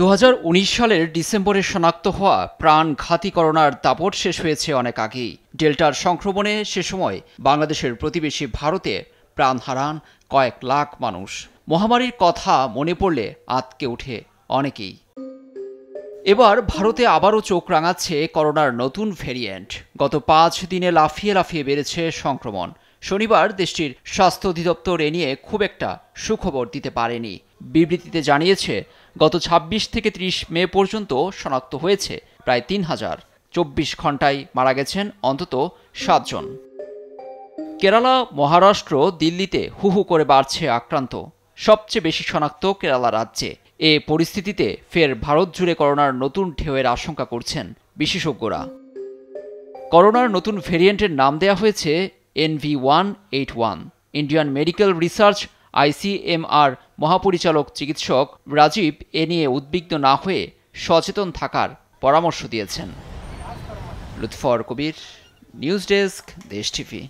2019 সালের ডিসেম্বরে শনাক্ত হওয়া প্রাণঘাতী করোনার দাপট শেষ হয়েছে অনেক আগেই। ডেল্টার সংক্রমণে সে সময় বাংলাদেশের প্রতিবেশী ভারতে প্রাণ হারান কয়েক লাখ মানুষ। মহামারীর কথা মনে পড়লে আঁতকে ওঠে অনেকেই। এবার ভারতে আবারও চোখ রাঙাচ্ছে করোনার নতুন ভ্যারিয়েন্ট। গত 5 দিনে লাফিয়ে লাফিয়ে বেড়েছে সংক্রমণ। শনিবার দেশটির স্বাস্থ্য অধিদপ্তর এ নিয়ে খুব একটা সুখবর দিতে পারেনি। বিবৃতিতে জানিয়েছে, গত 26 থেকে 30 মে পর্যন্ত শনাক্ত হয়েছে প্রায় 3000। 24 ঘন্টায় মারা গেছেন অন্তত 7 জন। কেরালা, মহারাষ্ট্র, দিল্লিতে হু হু করে বাড়ছে আক্রান্ত। সবচেয়ে বেশি শনাক্ত কেরালা রাজ্যে। এ পরিস্থিতিতে ফের ভারত জুড়ে করোনার নতুন ঢেউয়ের আশঙ্কা করছেন বিশেষজ্ঞরা। করোনার নতুন ভেরিয়েন্টের নাম দেয়া হয়েছে NV181। Indian medical research ICMR মহাপরিচালক চিকিৎসক রাজীব এ নিয়ে উদ্বিগ্ন না হয়ে সচেতন থাকার পরামর্শ দিয়েছেন। লুৎফর কবির, নিউজ ডেস্ক, দেশ টিভি।